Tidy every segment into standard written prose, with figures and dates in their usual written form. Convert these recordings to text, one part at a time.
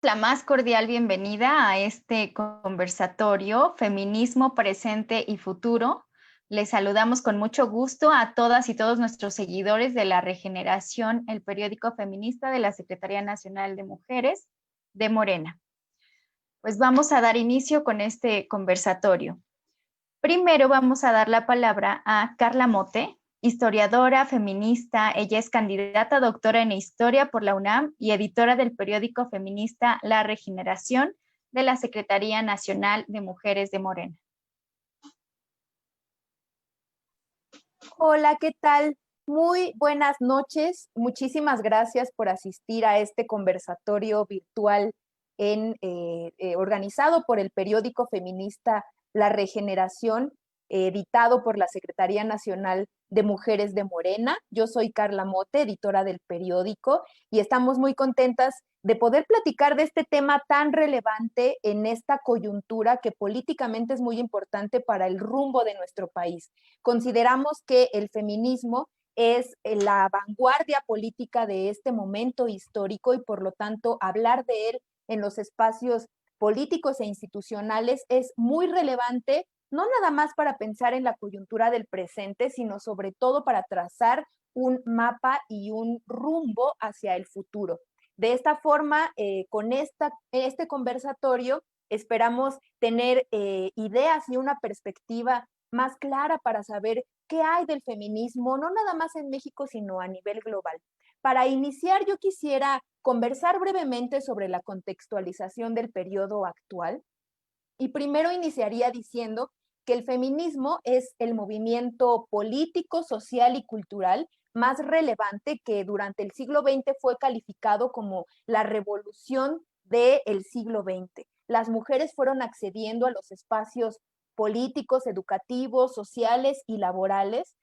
La más cordial bienvenida a este conversatorio Feminismo, Presente y Futuro. Les saludamos con mucho gusto a todas y todos nuestros seguidores de La Regeneración, el periódico feminista de la Secretaría Nacional de Mujeres de Morena. Pues vamos a dar inicio con este conversatorio. Primero vamos a dar la palabra a Carla Mote, historiadora, feminista. Ella es candidata a doctora en Historia por la UNAM y editora del periódico feminista La Regeneración de la Secretaría Nacional de Mujeres de Morena. Hola, ¿qué tal? Muy buenas noches. Muchísimas gracias por asistir a este conversatorio virtual organizado por el periódico feminista La Regeneración, editado por la Secretaría Nacional de Mujeres de Morena. Yo soy Carla Mote, editora del periódico, y estamos muy contentas de poder platicar de este tema tan relevante en esta coyuntura que políticamente es muy importante para el rumbo de nuestro país. Consideramos que el feminismo es la vanguardia política de este momento histórico y por lo tanto hablar de él en los espacios políticos e institucionales es muy relevante, no nada más para pensar en la coyuntura del presente, sino sobre todo para trazar un mapa y un rumbo hacia el futuro. De esta forma, con este conversatorio, esperamos tener ideas y una perspectiva más clara para saber qué hay del feminismo, no nada más en México, sino a nivel global. Para iniciar, yo quisiera conversar brevemente sobre la contextualización del periodo actual. Y primero iniciaría diciendo que el feminismo es el movimiento político, social y cultural más relevante que durante el siglo XX fue calificado como la revolución del siglo XX. Las mujeres fueron accediendo a los espacios políticos, educativos, sociales y laborales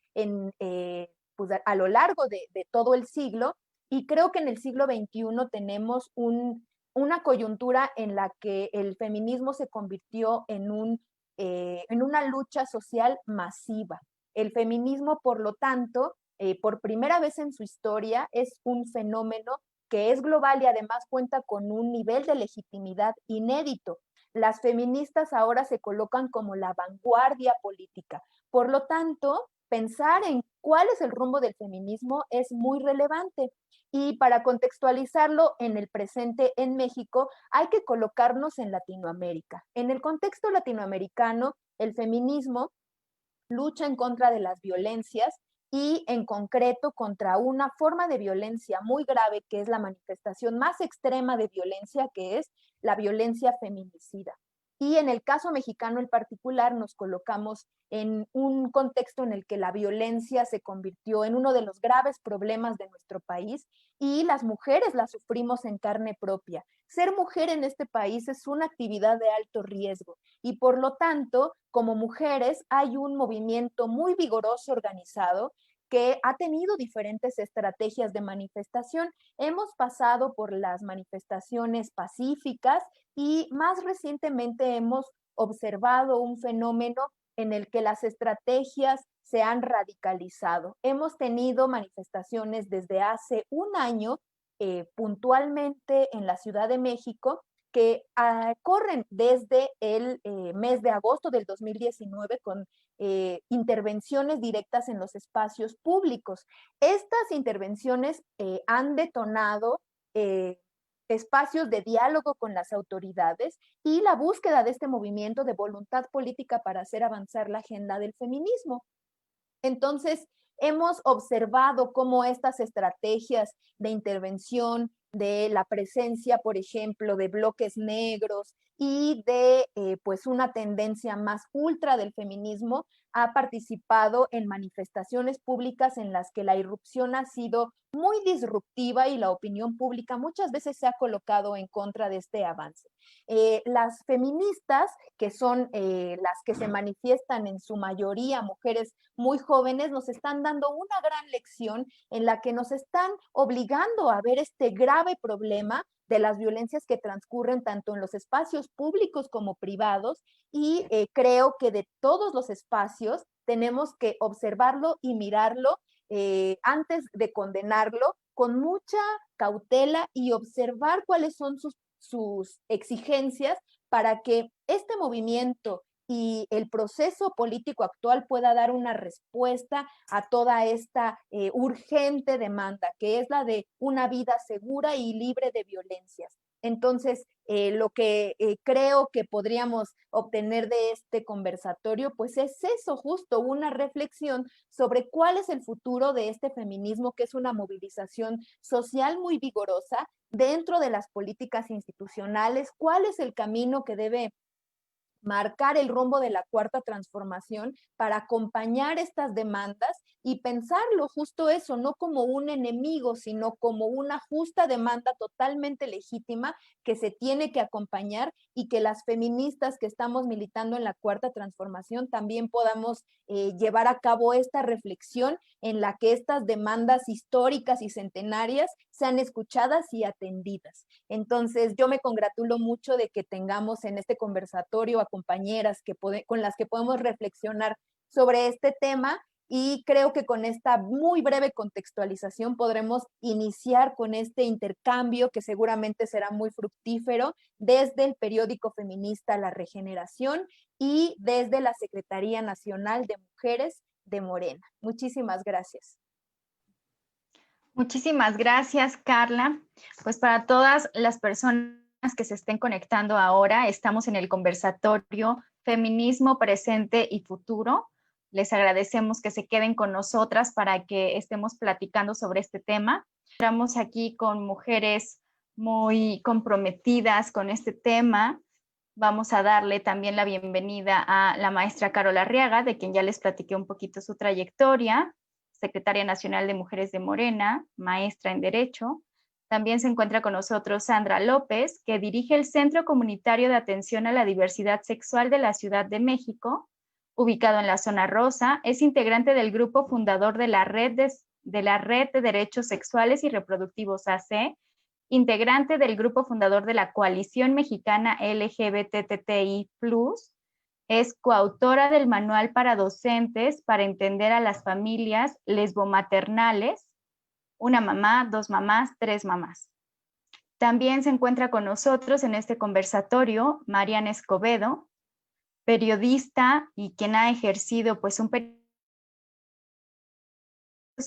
pues a lo largo de todo el siglo, y creo que en el siglo XXI tenemos una coyuntura en la que el feminismo se convirtió en una lucha social masiva. El feminismo, por lo tanto, por primera vez en su historia, es un fenómeno que es global y además cuenta con un nivel de legitimidad inédito. Las feministas ahora se colocan como la vanguardia política. Por lo tanto, pensar en cuál es el rumbo del feminismo es muy relevante. Y para contextualizarlo en el presente en México, hay que colocarnos en Latinoamérica. En el contexto latinoamericano, el feminismo lucha en contra de las violencias y en concreto contra una forma de violencia muy grave que es la manifestación más extrema de violencia, que es la violencia feminicida. Y en el caso mexicano en particular nos colocamos en un contexto en el que la violencia se convirtió en uno de los graves problemas de nuestro país y las mujeres la sufrimos en carne propia. Ser mujer en este país es una actividad de alto riesgo y por lo tanto, como mujeres, hay un movimiento muy vigoroso organizado que ha tenido diferentes estrategias de manifestación. Hemos pasado por las manifestaciones pacíficas y más recientemente hemos observado un fenómeno en el que las estrategias se han radicalizado. Hemos tenido manifestaciones desde hace un año, puntualmente en la Ciudad de México, que corren desde el mes de agosto del 2019 con intervenciones directas en los espacios públicos. Estas intervenciones han detonado espacios de diálogo con las autoridades y la búsqueda de este movimiento de voluntad política para hacer avanzar la agenda del feminismo. Entonces, hemos observado cómo estas estrategias de intervención, de la presencia, por ejemplo, de bloques negros y de pues una tendencia más ultra del feminismo, ha participado en manifestaciones públicas en las que la irrupción ha sido muy disruptiva y la opinión pública muchas veces se ha colocado en contra de este avance. Las feministas, que son las que se manifiestan en su mayoría mujeres muy jóvenes, nos están dando una gran lección en la que nos están obligando a ver este grave problema de las violencias que transcurren tanto en los espacios públicos como privados y creo que de todos los espacios tenemos que observarlo y mirarlo antes de condenarlo con mucha cautela y observar cuáles son sus sus exigencias para que este movimiento y el proceso político actual pueda dar una respuesta a toda esta urgente demanda, que es la de una vida segura y libre de violencias. Entonces, lo que creo que podríamos obtener de este conversatorio, pues es eso, justo una reflexión sobre cuál es el futuro de este feminismo, que es una movilización social muy vigorosa dentro de las políticas institucionales, cuál es el camino que debe marcar el rumbo de la cuarta transformación para acompañar estas demandas y pensarlo justo eso, no como un enemigo, sino como una justa demanda totalmente legítima que se tiene que acompañar y que las feministas que estamos militando en la cuarta transformación también podamos llevar a cabo esta reflexión en la que estas demandas históricas y centenarias sean escuchadas y atendidas. Entonces, yo me congratulo mucho de que tengamos en este conversatorio a compañeras con las que podemos reflexionar sobre este tema y creo que con esta muy breve contextualización podremos iniciar con este intercambio que seguramente será muy fructífero desde el periódico feminista La Regeneración y desde la Secretaría Nacional de Mujeres de Morena. Muchísimas gracias. Muchísimas gracias, Carla. Pues para todas las personas que se estén conectando ahora, estamos en el conversatorio Feminismo Presente y Futuro. Les agradecemos que se queden con nosotras para que estemos platicando sobre este tema. Estamos aquí con mujeres muy comprometidas con este tema. Vamos a darle también la bienvenida a la maestra Carola Arriaga, de quien ya les platiqué un poquito su trayectoria, secretaria nacional de Mujeres de Morena, maestra en Derecho. También se encuentra con nosotros Sandra López, que dirige el Centro Comunitario de Atención a la Diversidad Sexual de la Ciudad de México, ubicado en la Zona Rosa. Es integrante del grupo fundador de la Red de Derechos Sexuales y Reproductivos AC, integrante del grupo fundador de la Coalición Mexicana LGBTTI+, es coautora del Manual para Docentes para entender a las familias lesbomaternales, una mamá, dos mamás, tres mamás. También se encuentra con nosotros en este conversatorio Mariana Escobedo, periodista y quien ha ejercido pues un periodismo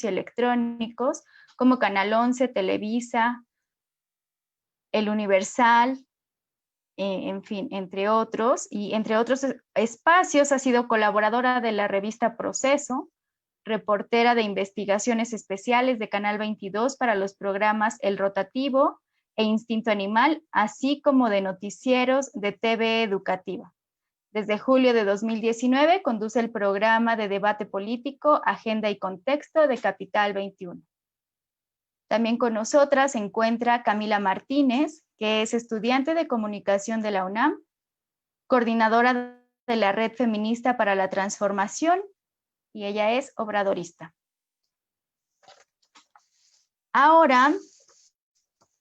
y electrónicos como Canal 11, Televisa, El Universal, en fin, entre otros, y entre otros espacios ha sido colaboradora de la revista Proceso, reportera de investigaciones especiales de Canal 22 para los programas El Rotativo e Instinto Animal, así como de noticieros de TV Educativa. Desde julio de 2019 conduce el programa de debate político Agenda y Contexto de Capital 21. También con nosotras se encuentra Camila Martínez, que es estudiante de comunicación de la UNAM, coordinadora de la Red Feminista para la Transformación, y ella es obradorista. Ahora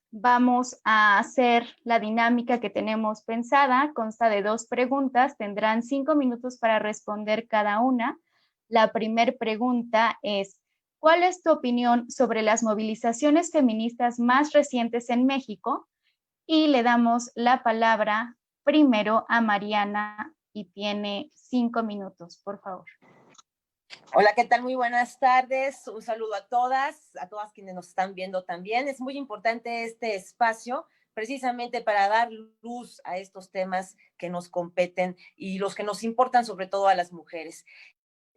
vamos a hacer la dinámica que tenemos pensada. Consta de 2 preguntas, tendrán 5 minutos para responder cada una. La primera pregunta es: ¿cuál es tu opinión sobre las movilizaciones feministas más recientes en México? Y le damos la palabra primero a Mariana y tiene 5 minutos, por favor. Hola, ¿qué tal? Muy buenas tardes. Un saludo a todas quienes nos están viendo también. Es muy importante este espacio precisamente para dar luz a estos temas que nos competen y los que nos importan sobre todo a las mujeres.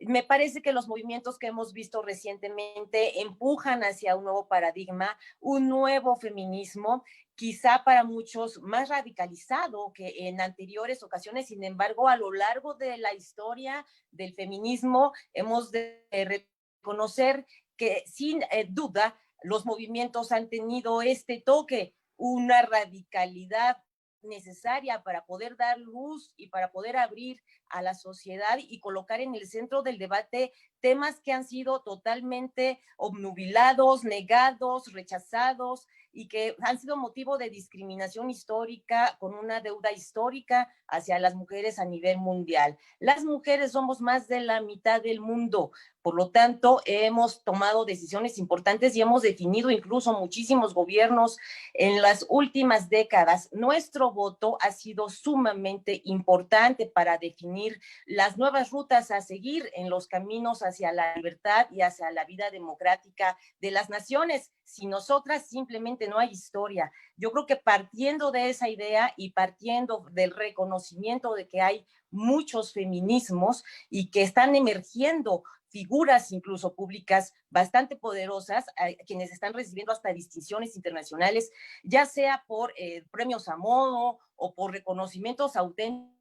Me parece que los movimientos que hemos visto recientemente empujan hacia un nuevo paradigma, un nuevo feminismo, quizá para muchos más radicalizado que en anteriores ocasiones. Sin embargo, a lo largo de la historia del feminismo hemos de reconocer que sin duda los movimientos han tenido este toque, una radicalidad necesaria para poder dar luz y para poder abrir a la sociedad y colocar en el centro del debate temas que han sido totalmente obnubilados, negados, rechazados y que han sido motivo de discriminación histórica, con una deuda histórica hacia las mujeres a nivel mundial. Las mujeres somos más de la mitad del mundo, por lo tanto, hemos tomado decisiones importantes y hemos definido incluso muchísimos gobiernos en las últimas décadas. Nuestro voto ha sido sumamente importante para definir las nuevas rutas a seguir en los caminos hacia la libertad y hacia la vida democrática de las naciones. Si nosotras simplemente no hay historia. Yo creo que partiendo de esa idea y partiendo del reconocimiento de que hay muchos feminismos y que están emergiendo figuras incluso públicas bastante poderosas, quienes están recibiendo hasta distinciones internacionales, ya sea por premios a modo o por reconocimientos auténticos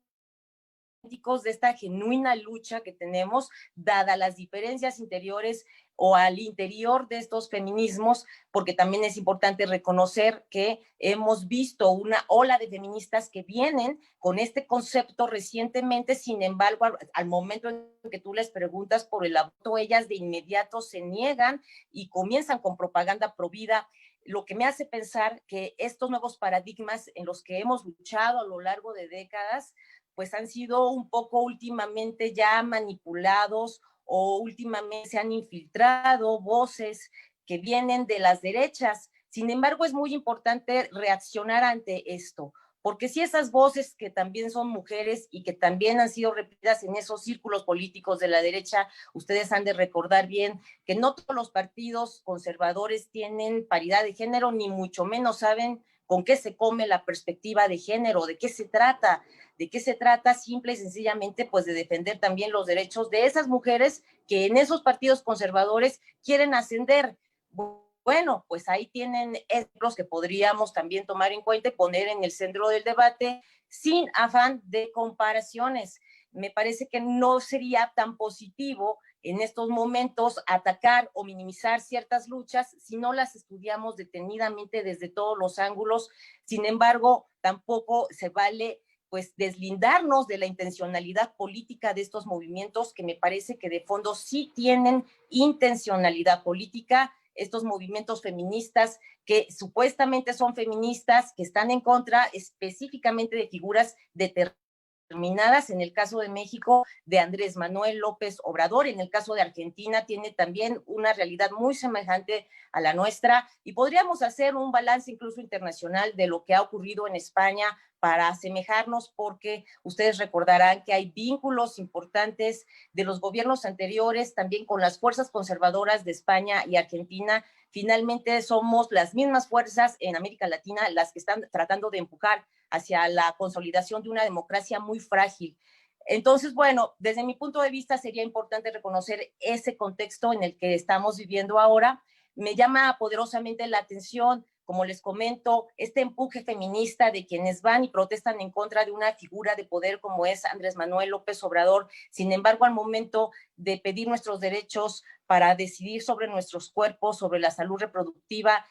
de esta genuina lucha que tenemos, dada las diferencias interiores o al interior de estos feminismos, porque también es importante reconocer que hemos visto una ola de feministas que vienen con este concepto recientemente. Sin embargo, al momento en que tú les preguntas por el aborto, ellas de inmediato se niegan y comienzan con propaganda pro vida, lo que me hace pensar que estos nuevos paradigmas en los que hemos luchado a lo largo de décadas, pues han sido un poco últimamente ya manipulados, o últimamente se han infiltrado voces que vienen de las derechas. Sin embargo, es muy importante reaccionar ante esto, porque si esas voces que también son mujeres y que también han sido repetidas en esos círculos políticos de la derecha, ustedes han de recordar bien que no todos los partidos conservadores tienen paridad de género, ni mucho menos saben con qué se come la perspectiva de género, de qué se trata. ¿De qué se trata? Simple y sencillamente, pues de defender también los derechos de esas mujeres que en esos partidos conservadores quieren ascender. Bueno, pues ahí tienen ejemplos que podríamos también tomar en cuenta y poner en el centro del debate sin afán de comparaciones. Me parece que no sería tan positivo en estos momentos atacar o minimizar ciertas luchas si no las estudiamos detenidamente desde todos los ángulos. Sin embargo, tampoco se vale pues deslindarnos de la intencionalidad política de estos movimientos, que me parece que de fondo sí tienen intencionalidad política, estos movimientos feministas que supuestamente son feministas, que están en contra específicamente de figuras determinadas, en el caso de México, de Andrés Manuel López Obrador. En el caso de Argentina tiene también una realidad muy semejante a la nuestra, y podríamos hacer un balance incluso internacional de lo que ha ocurrido en España para asemejarnos, porque ustedes recordarán que hay vínculos importantes de los gobiernos anteriores también con las fuerzas conservadoras de España y Argentina. Finalmente somos las mismas fuerzas en América Latina las que están tratando de empujar hacia la consolidación de una democracia muy frágil. Entonces, bueno, desde mi punto de vista sería importante reconocer ese contexto en el que estamos viviendo ahora. Me llama poderosamente la atención, como les comento, este empuje feminista de quienes van y protestan en contra de una figura de poder como es Andrés Manuel López Obrador. Sin embargo, al momento de pedir nuestros derechos para decidir sobre nuestros cuerpos, sobre la salud reproductiva,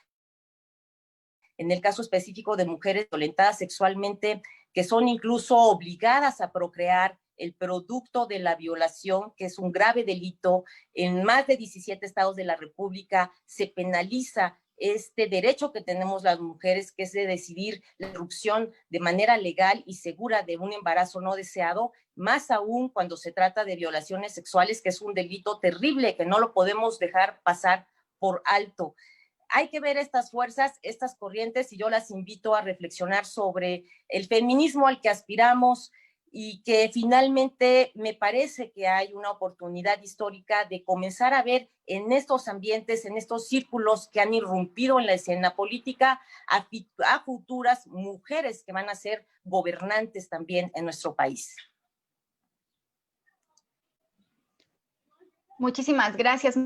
en el caso específico de mujeres violentadas sexualmente, que son incluso obligadas a procrear, el producto de la violación, que es un grave delito, en más de 17 estados de la República se penaliza este derecho que tenemos las mujeres, que es de decidir la interrupción de manera legal y segura de un embarazo no deseado, más aún cuando se trata de violaciones sexuales, que es un delito terrible que no lo podemos dejar pasar por alto. Hay que ver estas fuerzas, estas corrientes, y yo las invito a reflexionar sobre el feminismo al que aspiramos, y que finalmente me parece que hay una oportunidad histórica de comenzar a ver en estos ambientes, en estos círculos que han irrumpido en la escena política, a futuras mujeres que van a ser gobernantes también en nuestro país. Muchísimas gracias,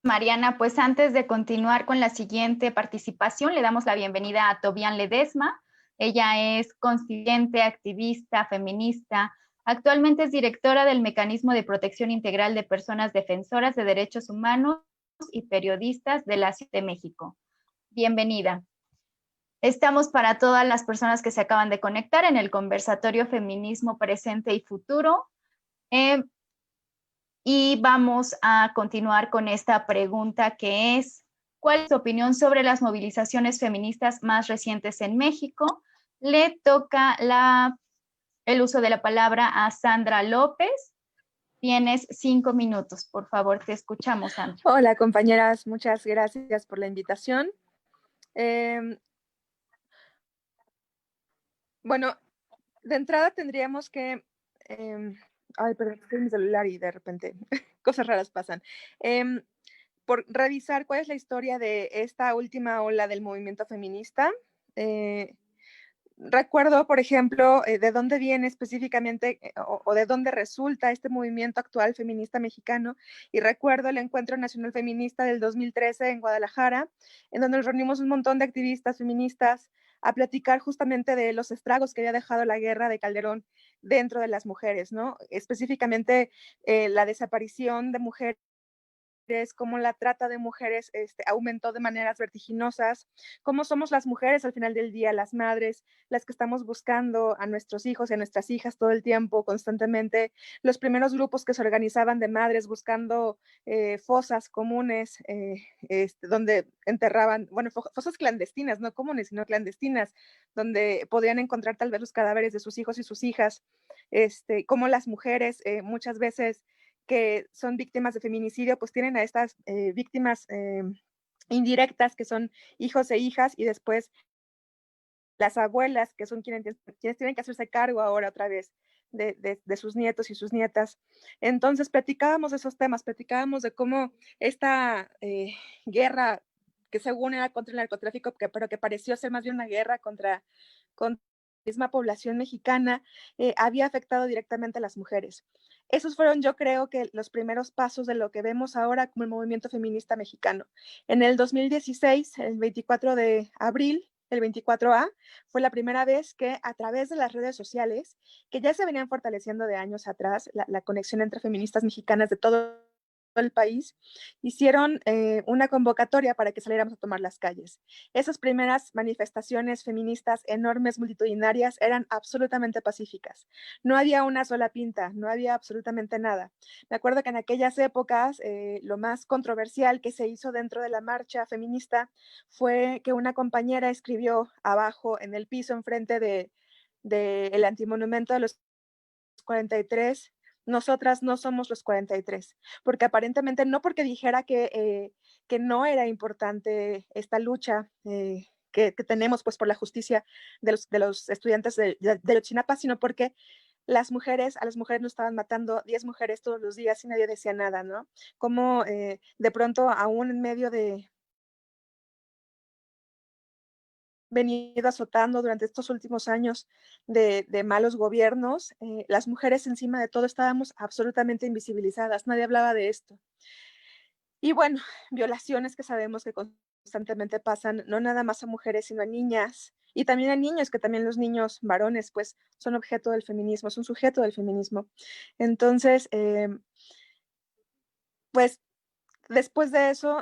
Mariana. Pues antes de continuar con la siguiente participación, le damos la bienvenida a Tobian Ledesma. Ella es constituyente, activista, feminista. Actualmente es directora del Mecanismo de Protección Integral de Personas Defensoras de Derechos Humanos y Periodistas de la Ciudad de México. Bienvenida. Estamos para todas las personas que se acaban de conectar en el conversatorio Feminismo Presente y Futuro. Y vamos a continuar con esta pregunta que es, ¿cuál es tu opinión sobre las movilizaciones feministas más recientes en México? Le toca el uso de la palabra a Sandra López. Tienes 5 minutos, por favor, te escuchamos, Sandra. Hola, compañeras, muchas gracias por la invitación. Bueno, de entrada tendríamos que... ay, perdón, estoy en mi celular y de repente cosas raras pasan. Por revisar cuál es la historia de esta última ola del movimiento feminista. Recuerdo, por ejemplo, de dónde viene específicamente o de dónde resulta este movimiento actual feminista mexicano, y recuerdo el Encuentro Nacional Feminista del 2013 en Guadalajara, en donde nos reunimos un montón de activistas feministas a platicar justamente de los estragos que había dejado la guerra de Calderón dentro de las mujeres, ¿no? Específicamente la desaparición de mujeres, cómo la trata de mujeres aumentó de maneras vertiginosas, cómo somos las mujeres al final del día, las madres, las que estamos buscando a nuestros hijos y a nuestras hijas todo el tiempo, constantemente, los primeros grupos que se organizaban de madres buscando fosas comunes, donde enterraban, bueno, fosas clandestinas, no comunes, sino clandestinas, donde podían encontrar tal vez los cadáveres de sus hijos y sus hijas, cómo las mujeres muchas veces que son víctimas de feminicidio, pues tienen a estas víctimas indirectas, que son hijos e hijas, y después las abuelas, que son quienes tienen que hacerse cargo ahora otra vez de sus nietos y sus nietas. Entonces platicábamos de esos temas, platicábamos de cómo esta guerra, que según era contra el narcotráfico, pero que pareció ser más bien una guerra contra la misma población mexicana, había afectado directamente a las mujeres. Esos fueron, yo creo, que los primeros pasos de lo que vemos ahora como el movimiento feminista mexicano. En el 2016, el 24 de abril, el 24A, fue la primera vez que a través de las redes sociales, que ya se venían fortaleciendo de años atrás, la conexión entre feministas mexicanas de todo el país, hicieron una convocatoria para que saliéramos a tomar las calles. Esas primeras manifestaciones feministas enormes, multitudinarias, eran absolutamente pacíficas. No había una sola pinta, no había absolutamente nada. Me acuerdo que en aquellas épocas lo más controversial que se hizo dentro de la marcha feminista fue que una compañera escribió abajo en el piso enfrente del antimonumento de los 43, nosotras no somos los 43, porque aparentemente no, porque dijera que no era importante esta lucha que tenemos pues por la justicia de los estudiantes de Yotzinapa, sino porque a las mujeres nos estaban matando 10 mujeres todos los días y nadie decía nada, ¿no? Como de pronto, aún en medio de venido azotando durante estos últimos años de malos gobiernos, las mujeres encima de todo estábamos absolutamente invisibilizadas, nadie hablaba de esto. Y bueno, violaciones que sabemos que constantemente pasan, no nada más a mujeres, sino a niñas y también a niños, que también los niños varones pues son objeto del feminismo, son sujeto del feminismo. Entonces, pues después de eso,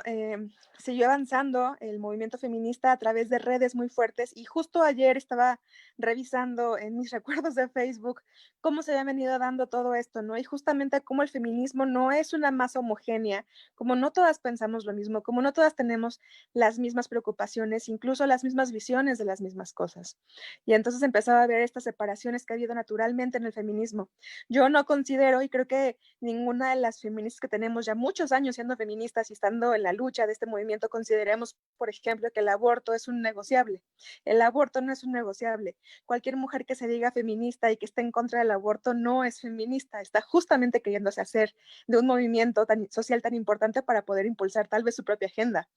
siguió avanzando el movimiento feminista a través de redes muy fuertes, y justo ayer estaba revisando en mis recuerdos de Facebook cómo se había venido dando todo esto, ¿no? Y justamente cómo el feminismo no es una masa homogénea, como no todas pensamos lo mismo, como no todas tenemos las mismas preocupaciones, incluso las mismas visiones de las mismas cosas. Y entonces empezaba a ver estas separaciones que ha habido naturalmente en el feminismo. Yo no considero, y creo que ninguna de las feministas que tenemos ya muchos años siendo feministas y estando en la lucha de este movimiento, consideremos, por ejemplo, que el aborto es un negociable. El aborto no es un negociable. Cualquier mujer que se diga feminista y que esté en contra del aborto no es feminista, está justamente queriéndose hacer de un movimiento social tan importante para poder impulsar tal vez su propia agenda,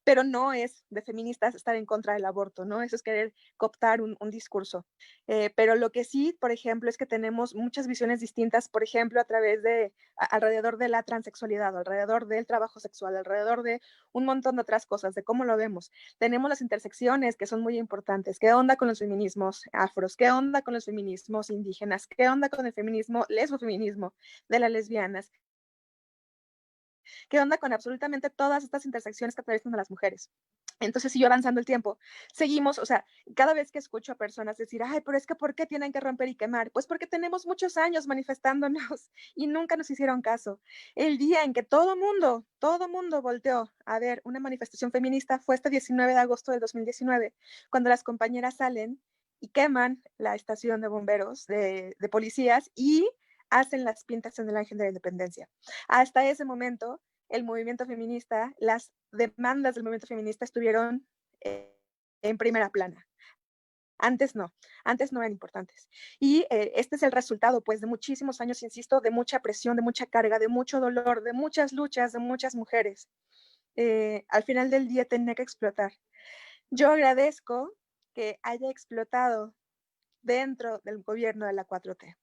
pero no es de feministas estar en contra del aborto, ¿no? Eso es querer cooptar un discurso. Pero lo que sí, por ejemplo, es que tenemos muchas visiones distintas, por ejemplo, a través de, alrededor de la transexualidad, alrededor del trabajo sexual, alrededor de un montón de otras cosas, de cómo lo vemos. Tenemos las intersecciones que son muy importantes. ¿Qué onda con los feminismos afros? ¿Qué onda con los feminismos indígenas? ¿Qué onda con el feminismo, lesbofeminismo de las lesbianas? ¿Qué onda con absolutamente todas estas intersecciones que atraviesan a las mujeres? Entonces siguió avanzando el tiempo. Seguimos, o sea, cada vez que escucho a personas decir, ay, pero es que ¿por qué tienen que romper y quemar? Pues porque tenemos muchos años manifestándonos y nunca nos hicieron caso. El día en que todo mundo volteó a ver una manifestación feminista fue este 19 de agosto del 2019, cuando las compañeras salen y queman la estación de bomberos, de policías, y hacen las pintas en el Ángel de la Independencia. Hasta ese momento, el movimiento feminista, las demandas del movimiento feminista estuvieron en primera plana. Antes no eran importantes. Y este es el resultado, pues, de muchísimos años, insisto, de mucha presión, de mucha carga, de mucho dolor, de muchas luchas, de muchas mujeres. Al final del día tenía que explotar. Yo agradezco que haya explotado dentro del gobierno de la 4T.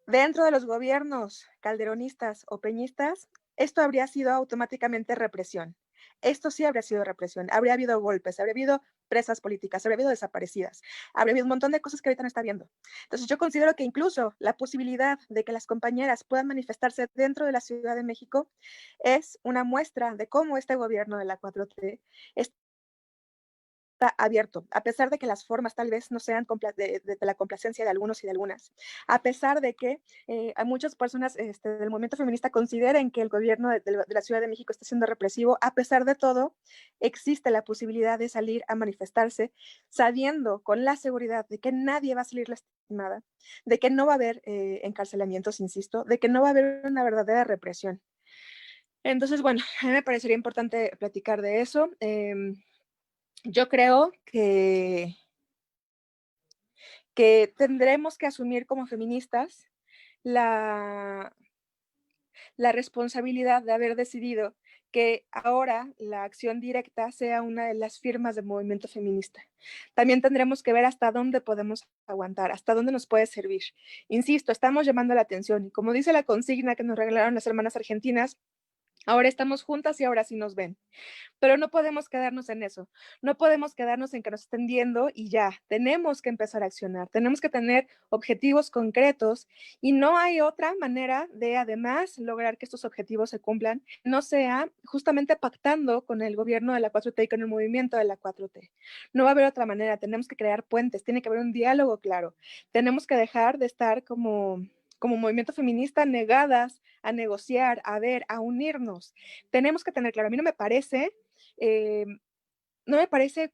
Dentro de los gobiernos calderonistas o peñistas, esto habría sido automáticamente represión. Esto sí habría sido represión. Habría habido golpes, habría habido presas políticas, habría habido desaparecidas, habría habido un montón de cosas que ahorita no está viendo. Entonces yo considero que incluso la posibilidad de que las compañeras puedan manifestarse dentro de la Ciudad de México es una muestra de cómo este gobierno de la 4T está abierto, a pesar de que las formas tal vez no sean de la complacencia de algunos y de algunas, a pesar de que a muchas personas del movimiento feminista consideren que el gobierno de la Ciudad de México está siendo represivo, a pesar de todo, existe la posibilidad de salir a manifestarse sabiendo con la seguridad de que nadie va a salir lastimada, de que no va a haber encarcelamientos, insisto, de que no va a haber una verdadera represión. Entonces, bueno, a mí me parecería importante platicar de eso. Yo creo que tendremos que asumir como feministas la, la responsabilidad de haber decidido que ahora la acción directa sea una de las firmas del movimiento feminista. También tendremos que ver hasta dónde podemos aguantar, hasta dónde nos puede servir. Insisto, estamos llamando la atención y como dice la consigna que nos regalaron las hermanas argentinas, ahora estamos juntas y ahora sí nos ven. Pero no podemos quedarnos en eso, no podemos quedarnos en que nos estén viendo y ya, tenemos que empezar a accionar, tenemos que tener objetivos concretos y no hay otra manera de además lograr que estos objetivos se cumplan, no sea justamente pactando con el gobierno de la 4T y con el movimiento de la 4T. No va a haber otra manera, tenemos que crear puentes, tiene que haber un diálogo claro, tenemos que dejar de estar como movimiento feminista negadas a negociar, a ver, a unirnos. Tenemos que tener claro, a mí eh, no me parece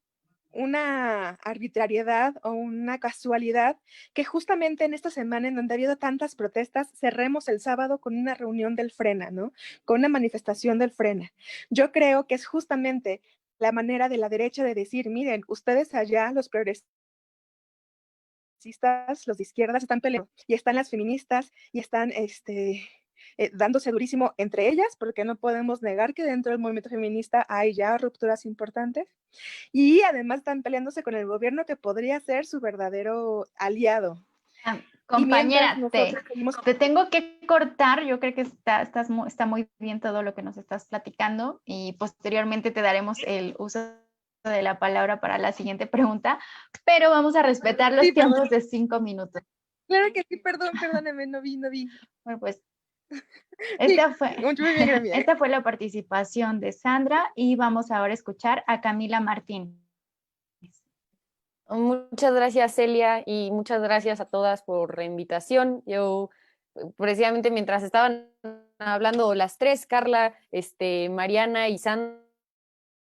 una arbitrariedad o una casualidad que justamente en esta semana en donde ha habido tantas protestas, cerremos el sábado con una reunión del Frena, ¿no? Con una manifestación del Frena. Yo creo que es justamente la manera de la derecha de decir, miren, ustedes allá, los progresistas, los de izquierdas están peleando y están las feministas y están dándose durísimo entre ellas, porque no podemos negar que dentro del movimiento feminista hay ya rupturas importantes y además están peleándose con el gobierno que podría ser su verdadero aliado. Y mientras Compañera, nosotros seguimos... te tengo que cortar. Yo creo que está muy bien todo lo que nos estás platicando y posteriormente te daremos el uso de la palabra para la siguiente pregunta, pero vamos a respetar los tiempos de 5 minutos. Claro que sí, perdóneme, no vi. Bueno, pues esta fue la participación de Sandra y vamos ahora a escuchar a Camila Martín. Muchas gracias, Celia, y muchas gracias a todas por la invitación. Yo, precisamente mientras estaban hablando las tres, Carla, Mariana y Sandra,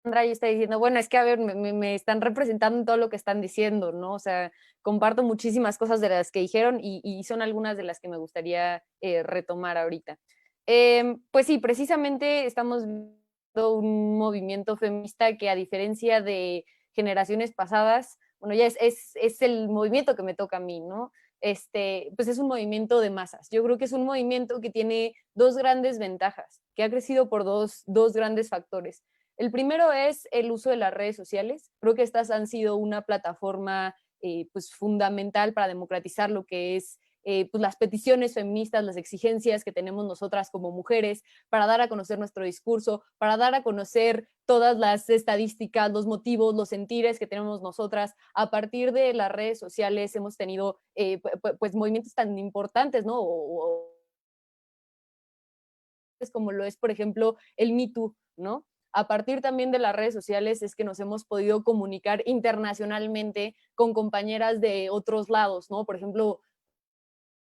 yo estaba diciendo, bueno, es que a ver, me están representando en todo lo que están diciendo, ¿no? O sea, comparto muchísimas cosas de las que dijeron y son algunas de las que me gustaría retomar ahorita. Pues sí, precisamente estamos viendo un movimiento feminista que, a diferencia de generaciones pasadas, bueno, ya es el movimiento que me toca a mí, ¿no? Pues es un movimiento de masas. Yo creo que es un movimiento que tiene dos grandes ventajas, que ha crecido por dos grandes factores. El primero es el uso de las redes sociales. Creo que estas han sido una plataforma pues fundamental para democratizar lo que es pues las peticiones feministas, las exigencias que tenemos nosotras como mujeres, para dar a conocer nuestro discurso, para dar a conocer todas las estadísticas, los motivos, los sentires que tenemos nosotras. A partir de las redes sociales hemos tenido pues movimientos tan importantes, ¿no? como lo es, por ejemplo, el Me Too, ¿no? A partir también de las redes sociales es que nos hemos podido comunicar internacionalmente con compañeras de otros lados, ¿no? Por ejemplo,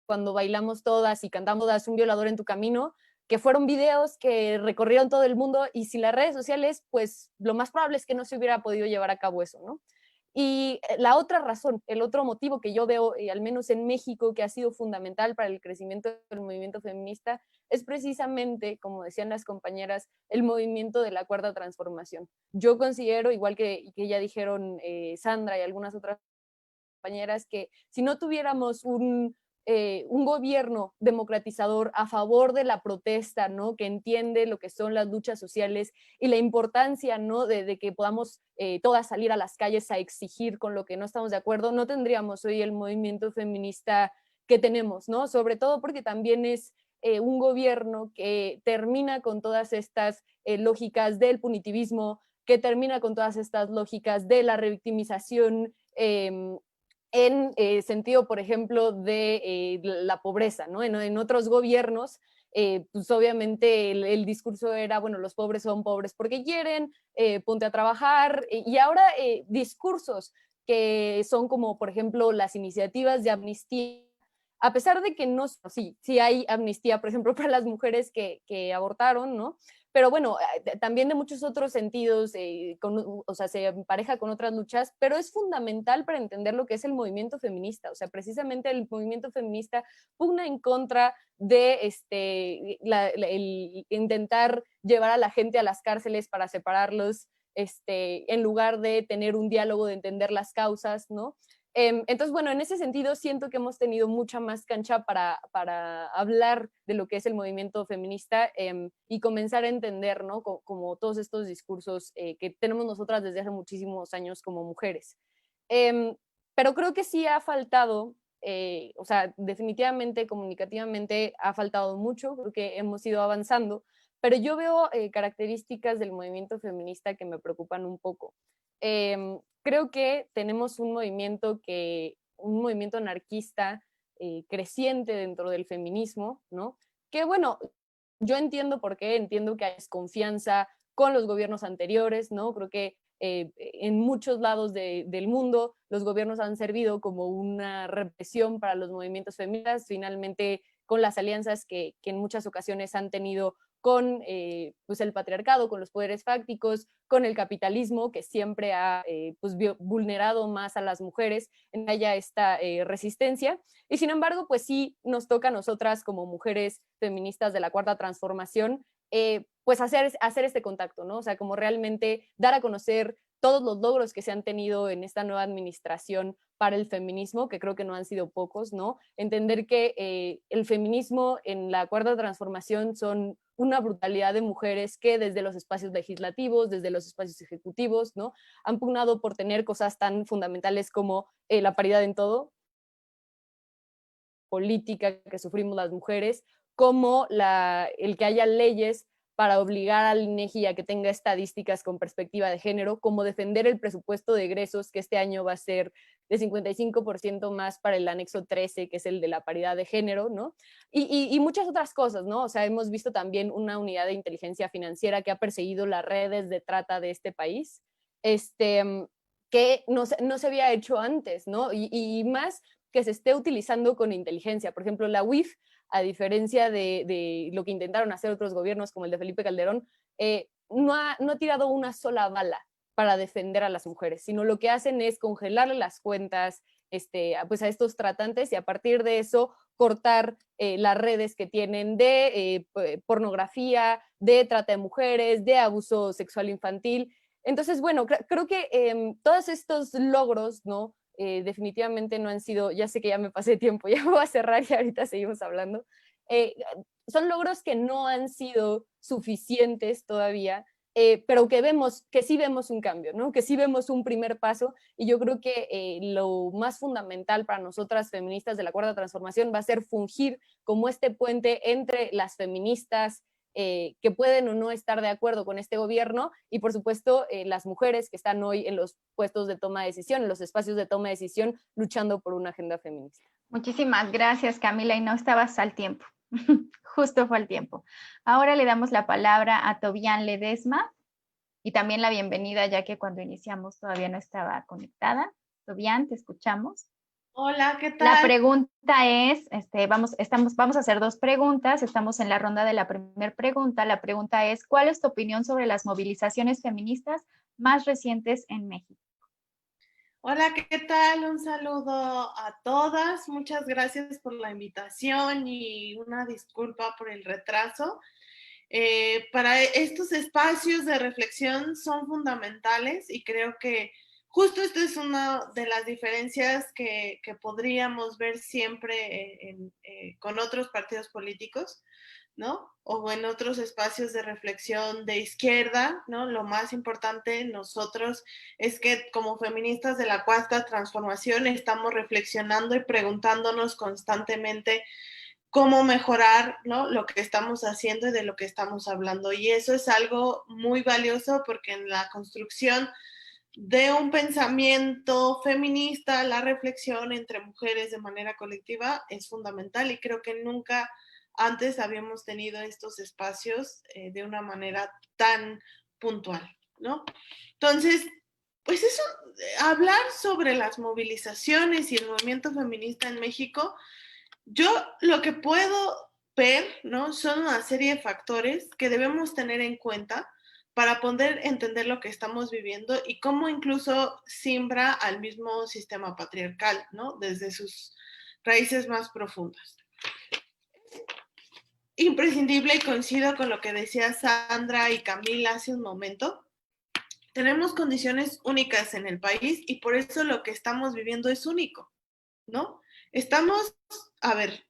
cuando bailamos todas y cantamos todas Un violador en tu camino, que fueron videos que recorrieron todo el mundo, y sin las redes sociales, pues lo más probable es que no se hubiera podido llevar a cabo eso, ¿no? Y la otra razón, el otro motivo que yo veo, al menos en México, que ha sido fundamental para el crecimiento del movimiento feminista, es precisamente, como decían las compañeras, el movimiento de la Cuarta Transformación. Yo considero, igual que ya dijeron Sandra y algunas otras compañeras, que si no tuviéramos un gobierno democratizador a favor de la protesta, ¿no? Que entiende lo que son las luchas sociales y la importancia, ¿no? de que podamos todas salir a las calles a exigir con lo que no estamos de acuerdo, no tendríamos hoy el movimiento feminista que tenemos, ¿no? Sobre todo porque también es un gobierno que termina con todas estas lógicas del punitivismo, que termina con todas estas lógicas de la revictimización, en sentido, por ejemplo, de la pobreza, ¿no? En otros gobiernos, pues obviamente el discurso era, bueno, los pobres son pobres porque quieren, ponte a trabajar, y ahora discursos que son como, por ejemplo, las iniciativas de amnistía, a pesar de que no, sí hay amnistía, por ejemplo, para las mujeres que abortaron, ¿no? Pero bueno, también de muchos otros sentidos, o sea, se empareja con otras luchas, pero es fundamental para entender lo que es el movimiento feminista. O sea, precisamente el movimiento feminista pugna en contra de el intentar llevar a la gente a las cárceles para separarlos, en lugar de tener un diálogo, de entender las causas, ¿no? Entonces, bueno, en ese sentido siento que hemos tenido mucha más cancha para hablar de lo que es el movimiento feminista, y comenzar a entender, ¿no? Como todos estos discursos que tenemos nosotras desde hace muchísimos años como mujeres. Pero creo que sí ha faltado, o sea, definitivamente comunicativamente ha faltado mucho, creo que hemos ido avanzando, pero yo veo características del movimiento feminista que me preocupan un poco. Creo que tenemos un movimiento anarquista creciente dentro del feminismo, ¿no? Que bueno, yo entiendo por qué, entiendo que hay desconfianza con los gobiernos anteriores, ¿no? Creo que en muchos lados del mundo los gobiernos han servido como una represión para los movimientos feministas, finalmente con las alianzas que en muchas ocasiones han tenido con pues el patriarcado, con los poderes fácticos, con el capitalismo, que siempre ha pues vulnerado más a las mujeres, en haya esta resistencia. Y sin embargo, pues sí nos toca a nosotras como mujeres feministas de la Cuarta Transformación, pues hacer este contacto, ¿no? O sea, como realmente dar a conocer todos los logros que se han tenido en esta nueva administración para el feminismo, que creo que no han sido pocos, ¿no? Entender que el feminismo en la Cuarta Transformación son una brutalidad de mujeres que desde los espacios legislativos, desde los espacios ejecutivos, ¿no? Han pugnado por tener cosas tan fundamentales como la paridad en todo, política que sufrimos las mujeres, como el que haya leyes para obligar al INEGI a que tenga estadísticas con perspectiva de género, como defender el presupuesto de egresos, que este año va a ser de 55% más para el anexo 13, que es el de la paridad de género, ¿no? Y muchas otras cosas, ¿no? O sea, hemos visto también una unidad de inteligencia financiera que ha perseguido las redes de trata de este país, que no se había hecho antes, ¿no? Y más que se esté utilizando con inteligencia. Por ejemplo, la UIF, a diferencia de lo que intentaron hacer otros gobiernos como el de Felipe Calderón, no ha tirado una sola bala para defender a las mujeres, sino lo que hacen es congelarle las cuentas pues a estos tratantes, y a partir de eso cortar las redes que tienen de pornografía, de trata de mujeres, de abuso sexual infantil. Entonces, bueno, creo que todos estos logros, ¿no? Definitivamente no han sido, ya sé que ya me pasé tiempo, ya voy a cerrar y ahorita seguimos hablando, son logros que no han sido suficientes todavía, pero que sí vemos un cambio, ¿no? Que sí vemos un primer paso, y yo creo que lo más fundamental para nosotras feministas de la Cuarta Transformación va a ser fungir como este puente entre las feministas que pueden o no estar de acuerdo con este gobierno, y por supuesto las mujeres que están hoy en los puestos de toma de decisión, en los espacios de toma de decisión, luchando por una agenda feminista. Muchísimas gracias, Camila, y no estabas al tiempo. Justo fue el tiempo. Ahora le damos la palabra a Tobián Ledesma y también la bienvenida, ya que cuando iniciamos todavía no estaba conectada. Tobián, te escuchamos. Hola, ¿qué La tal? pregunta es, vamos a hacer dos preguntas, estamos en la ronda de la primera pregunta. La pregunta es, ¿cuál es tu opinión sobre las movilizaciones feministas más recientes en México? Hola, ¿qué tal? Un saludo a todas. Muchas gracias por la invitación y una disculpa por el retraso. Para estos espacios de reflexión son fundamentales y creo que justo esta es una de las diferencias que podríamos ver siempre con otros partidos políticos, ¿no? O en otros espacios de reflexión de izquierda, ¿no? Lo más importante nosotros es que como feministas de la Cuarta Transformación estamos reflexionando y preguntándonos constantemente cómo mejorar, ¿no? Lo que estamos haciendo y de lo que estamos hablando. Y eso es algo muy valioso porque en la construcción de un pensamiento feminista, la reflexión entre mujeres de manera colectiva es fundamental y creo que nunca antes habíamos tenido estos espacios de una manera tan puntual, ¿no? Entonces, pues eso, hablar sobre las movilizaciones y el movimiento feminista en México, yo lo que puedo ver, ¿no? Son una serie de factores que debemos tener en cuenta para poder entender lo que estamos viviendo y cómo incluso simbra al mismo sistema patriarcal, ¿no? Desde sus raíces más profundas. Imprescindible, y coincido con lo que decía Sandra y Camila hace un momento, tenemos condiciones únicas en el país y por eso lo que estamos viviendo es único, ¿no? A ver,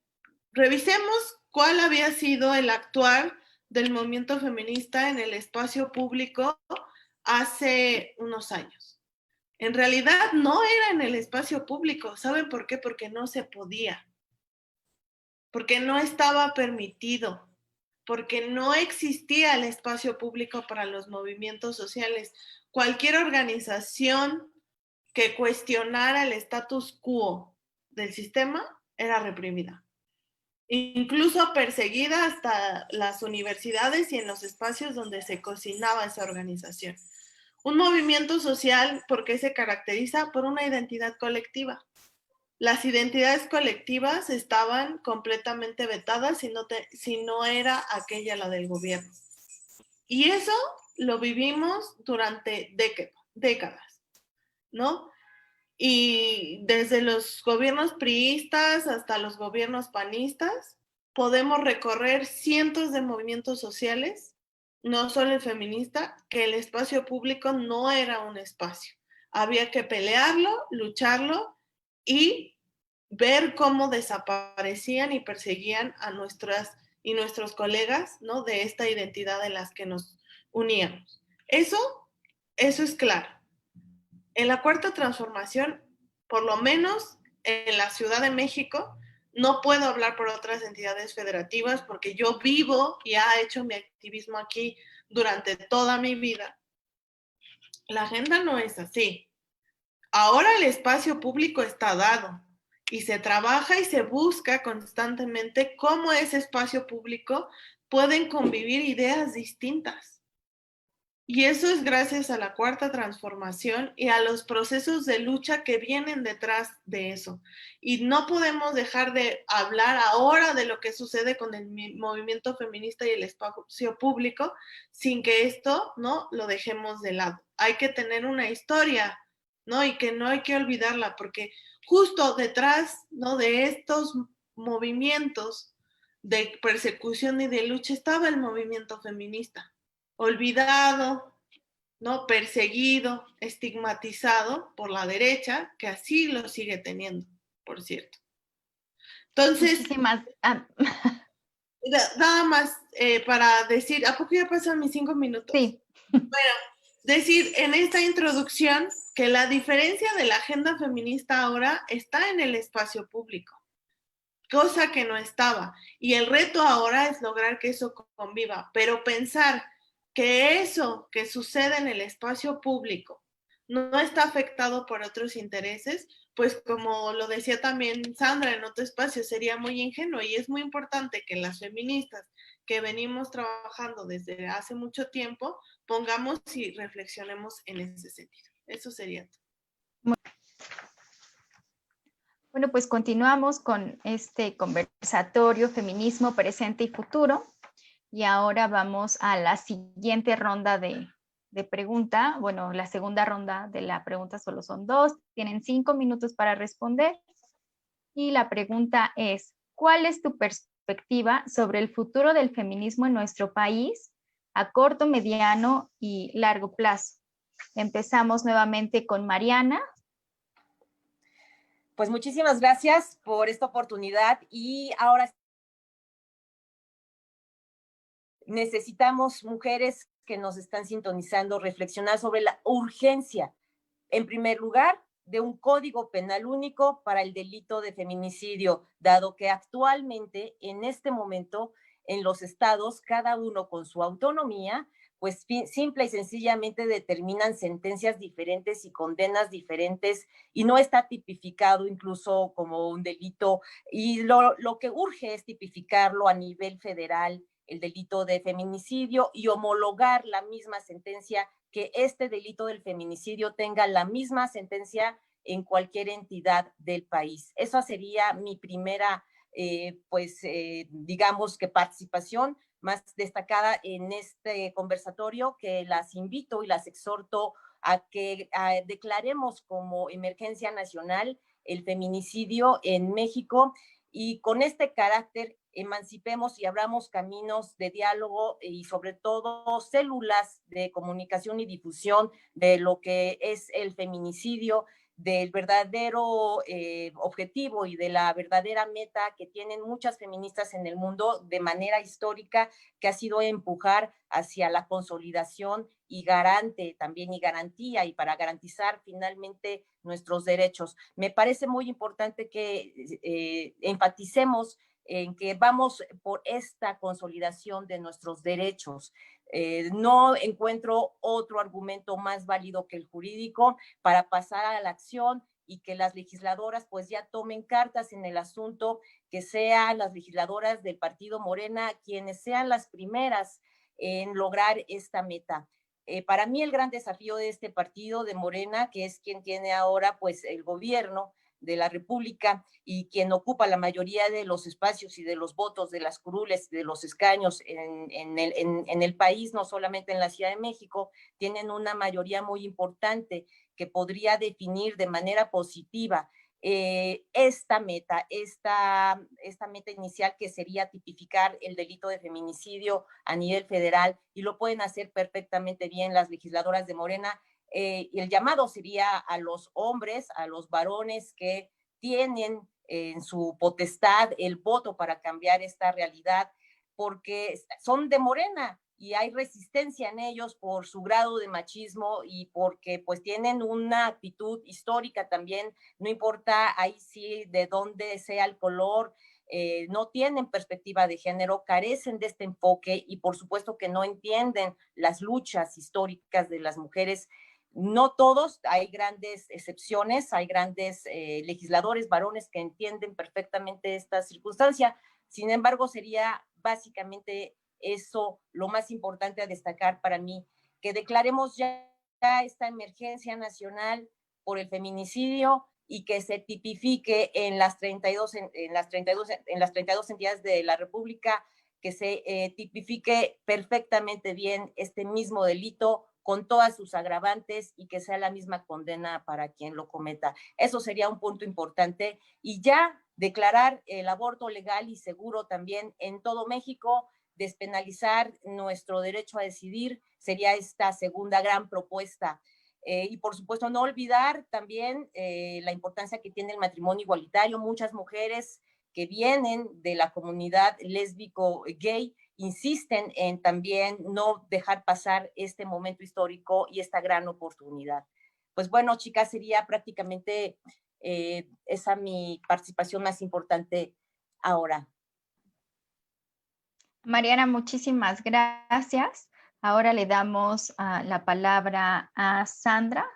revisemos cuál había sido el actuar del movimiento feminista en el espacio público hace unos años. En realidad no era en el espacio público. ¿Saben por qué? Porque no se podía, porque no estaba permitido, porque no existía el espacio público para los movimientos sociales. Cualquier organización que cuestionara el status quo del sistema era reprimida, incluso perseguida hasta las universidades y en los espacios donde se cocinaba esa organización. Un movimiento social, ¿por qué se caracteriza? Por una identidad colectiva. Las identidades colectivas estaban completamente vetadas si no era aquella la del gobierno. Y eso lo vivimos durante décadas, ¿no? Y desde los gobiernos priistas hasta los gobiernos panistas, podemos recorrer cientos de movimientos sociales, no solo el feminista, que el espacio público no era un espacio. Había que pelearlo, lucharlo y ver cómo desaparecían y perseguían a nuestras y nuestros colegas, ¿no? De esta identidad en las que nos uníamos. Eso es claro. En la Cuarta Transformación, por lo menos en la Ciudad de México, no puedo hablar por otras entidades federativas porque yo vivo y he hecho mi activismo aquí durante toda mi vida. La agenda no es así. Ahora el espacio público está dado y se trabaja y se busca constantemente cómo ese espacio público pueden convivir ideas distintas. Y eso es gracias a la Cuarta Transformación y a los procesos de lucha que vienen detrás de eso. Y no podemos dejar de hablar ahora de lo que sucede con el movimiento feminista y el espacio público sin que esto, ¿no?, lo dejemos de lado. Hay que tener una historia, ¿no? Y que no hay que olvidarla, porque justo detrás, ¿no?, de estos movimientos de persecución y de lucha estaba el movimiento feminista. Olvidado, ¿no?, perseguido, estigmatizado por la derecha, que así lo sigue teniendo, por cierto. Entonces, nada más para decir, ¿a poco ya pasan mis 5 minutos? Sí. Bueno, decir en esta introducción que la diferencia de la agenda feminista ahora está en el espacio público, cosa que no estaba. Y el reto ahora es lograr que eso conviva, pero pensar que eso que sucede en el espacio público no está afectado por otros intereses, pues como lo decía también Sandra en otro espacio, sería muy ingenuo y es muy importante que las feministas que venimos trabajando desde hace mucho tiempo pongamos y reflexionemos en ese sentido. Eso sería todo. Bueno, pues continuamos con este conversatorio Feminismo, Presente y Futuro. Y ahora vamos a la siguiente ronda de pregunta. Bueno, la segunda ronda de la pregunta solo son 2. Tienen 5 minutos para responder. Y la pregunta es, ¿cuál es tu perspectiva sobre el futuro del feminismo en nuestro país a corto, mediano y largo plazo? Empezamos nuevamente con Mariana. Pues muchísimas gracias por esta oportunidad y ahora necesitamos mujeres que nos están sintonizando reflexionar sobre la urgencia, en primer lugar, de un código penal único para el delito de feminicidio, dado que actualmente, en este momento, en los estados, cada uno con su autonomía, pues simple y sencillamente determinan sentencias diferentes y condenas diferentes y no está tipificado incluso como un delito. Y lo que urge es tipificarlo a nivel federal, el delito de feminicidio, y homologar la misma sentencia, que este delito del feminicidio tenga la misma sentencia en cualquier entidad del país. Esa sería mi primera, digamos que participación más destacada en este conversatorio, que las invito y las exhorto a que declaremos como emergencia nacional el feminicidio en México, y con este carácter emancipemos y abramos caminos de diálogo y sobre todo células de comunicación y difusión de lo que es el feminicidio, del verdadero objetivo y de la verdadera meta que tienen muchas feministas en el mundo de manera histórica, que ha sido empujar hacia la consolidación y también y garantía, y para garantizar finalmente nuestros derechos. Me parece muy importante que enfaticemos en que vamos por esta consolidación de nuestros derechos. No encuentro otro argumento más válido que el jurídico para pasar a la acción y que las legisladoras pues ya tomen cartas en el asunto, que sean las legisladoras del partido Morena quienes sean las primeras en lograr esta meta. Para mí el gran desafío de este partido de Morena, que es quien tiene ahora pues el gobierno de la República y quien ocupa la mayoría de los espacios y de los votos, de las curules, de los escaños en el país, no solamente en la Ciudad de México, tienen una mayoría muy importante que podría definir de manera positiva esta meta inicial, que sería tipificar el delito de feminicidio a nivel federal, y lo pueden hacer perfectamente bien las legisladoras de Morena. Y el llamado sería a los hombres, a los varones que tienen en su potestad el voto para cambiar esta realidad, porque son de Morena y hay resistencia en ellos por su grado de machismo y porque pues tienen una actitud histórica también, no importa ahí sí de dónde sea el color, no tienen perspectiva de género, carecen de este enfoque y por supuesto que no entienden las luchas históricas de las mujeres. No todos, hay grandes excepciones, hay grandes legisladores varones que entienden perfectamente esta circunstancia. Sin embargo, sería básicamente eso lo más importante a destacar para mí, que declaremos ya esta emergencia nacional por el feminicidio y que se tipifique en las 32 entidades de la República, que se tipifique perfectamente bien este mismo delito con todas sus agravantes y que sea la misma condena para quien lo cometa. Eso sería un punto importante. Y ya declarar el aborto legal y seguro también en todo México, despenalizar nuestro derecho a decidir, sería esta segunda gran propuesta. Y por supuesto no olvidar también la importancia que tiene el matrimonio igualitario. Muchas mujeres que vienen de la comunidad lésbico gay insisten en también no dejar pasar este momento histórico y esta gran oportunidad. Pues bueno, chicas, sería prácticamente esa mi participación más importante ahora. Mariana, muchísimas gracias. Ahora le damos la palabra a Sandra.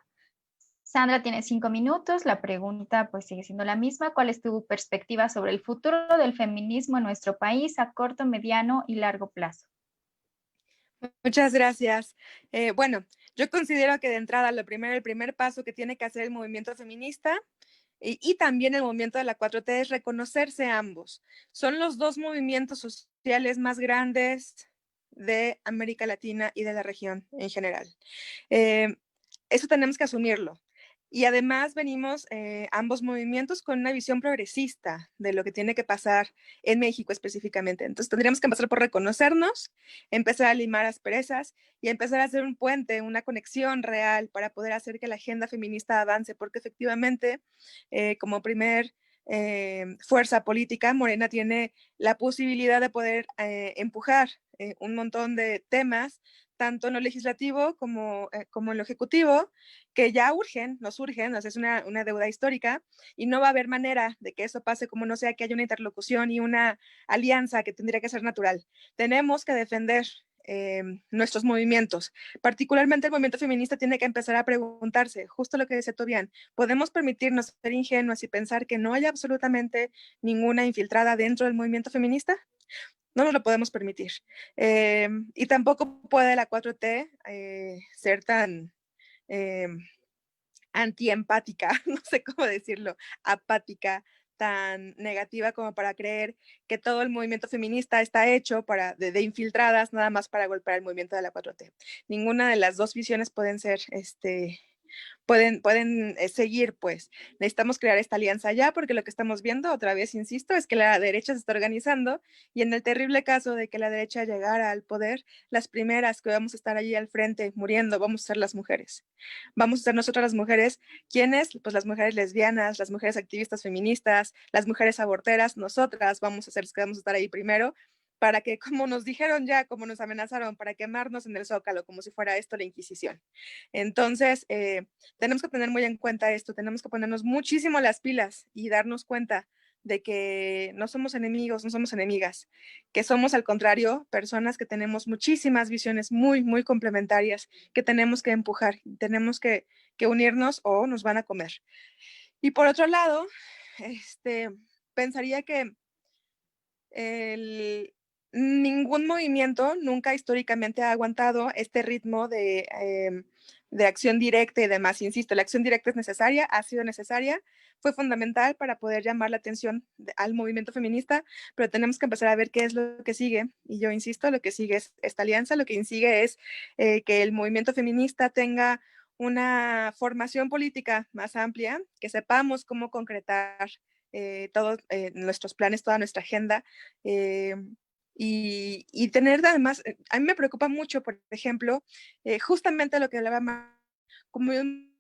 Sandra tiene 5 minutos. La pregunta pues sigue siendo la misma. ¿Cuál es tu perspectiva sobre el futuro del feminismo en nuestro país a corto, mediano y largo plazo? Muchas gracias. Bueno, yo considero que de entrada el primer paso que tiene que hacer el movimiento feminista y también el movimiento de la 4T es reconocerse ambos. Son los dos movimientos sociales más grandes de América Latina y de la región en general. Eso tenemos que asumirlo. Y además venimos ambos movimientos con una visión progresista de lo que tiene que pasar en México específicamente. Entonces tendríamos que empezar por reconocernos, empezar a limar asperezas y empezar a hacer un puente, una conexión real para poder hacer que la agenda feminista avance, porque efectivamente, como primer fuerza política, Morena tiene la posibilidad de poder empujar un montón de temas tanto en lo legislativo como en lo ejecutivo, que ya nos urgen, o sea, es una deuda histórica, y no va a haber manera de que eso pase como no sea que haya una interlocución y una alianza que tendría que ser natural. Tenemos que defender nuestros movimientos. Particularmente el movimiento feminista tiene que empezar a preguntarse, justo lo que decía Tobián, ¿podemos permitirnos ser ingenuos y pensar que no hay absolutamente ninguna infiltrada dentro del movimiento feminista? No nos lo podemos permitir. Y tampoco puede la 4T ser tan antiempática, no sé cómo decirlo, apática, tan negativa como para creer que todo el movimiento feminista está hecho de infiltradas nada más para golpear el movimiento de la 4T. Ninguna de las dos visiones pueden ser pueden seguir, pues. Necesitamos crear esta alianza ya, porque lo que estamos viendo, otra vez insisto, es que la derecha se está organizando y en el terrible caso de que la derecha llegara al poder, las primeras que vamos a estar allí al frente muriendo vamos a ser las mujeres. Vamos a ser nosotras las mujeres, ¿quiénes? Pues las mujeres lesbianas, las mujeres activistas feministas, las mujeres aborteras, nosotras vamos a ser las que vamos a estar ahí primero, para que, como nos dijeron ya, como nos amenazaron, para quemarnos en el Zócalo, como si fuera esto la Inquisición. Entonces, tenemos que tener muy en cuenta esto, tenemos que ponernos muchísimo las pilas y darnos cuenta de que no somos enemigos, no somos enemigas, que somos al contrario personas que tenemos muchísimas visiones muy, muy complementarias, que tenemos que empujar, tenemos que unirnos o nos van a comer. Y por otro lado, pensaría que ningún movimiento nunca históricamente ha aguantado este ritmo de acción directa y demás. Insisto, la acción directa es necesaria, ha sido necesaria, fue fundamental para poder llamar la atención al movimiento feminista, pero tenemos que empezar a ver qué es lo que sigue. Y yo insisto, lo que sigue es esta alianza, lo que sigue es que el movimiento feminista tenga una formación política más amplia, que sepamos cómo concretar todos nuestros planes, toda nuestra agenda. Y tener además, a mí me preocupa mucho, por ejemplo, justamente lo que hablaba, como un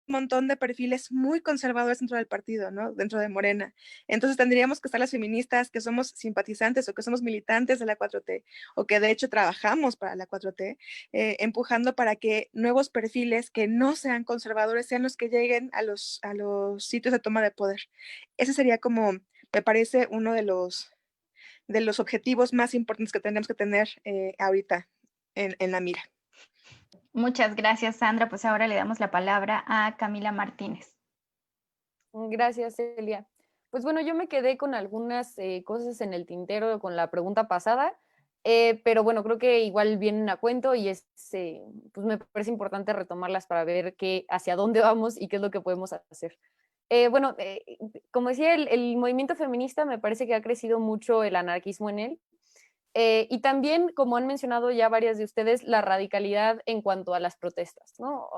montón de perfiles muy conservadores dentro del partido, ¿no? Dentro de Morena. Entonces tendríamos que estar las feministas que somos simpatizantes o que somos militantes de la 4T o que de hecho trabajamos para la 4T, empujando para que nuevos perfiles que no sean conservadores sean los que lleguen a los sitios de toma de poder. Ese sería como, me parece, uno de los objetivos más importantes que tenemos que tener ahorita en la mira. Muchas gracias, Sandra. Pues ahora le damos la palabra a Camila Martínez. Gracias, Celia. Pues bueno, yo me quedé con algunas cosas en el tintero con la pregunta pasada, pero bueno, creo que igual vienen a cuento y pues me parece importante retomarlas para ver hacia dónde vamos y qué es lo que podemos hacer. Bueno, como decía, el movimiento feminista me parece que ha crecido mucho el anarquismo en él. Y también, como han mencionado ya varias de ustedes, la radicalidad en cuanto a las protestas, ¿no?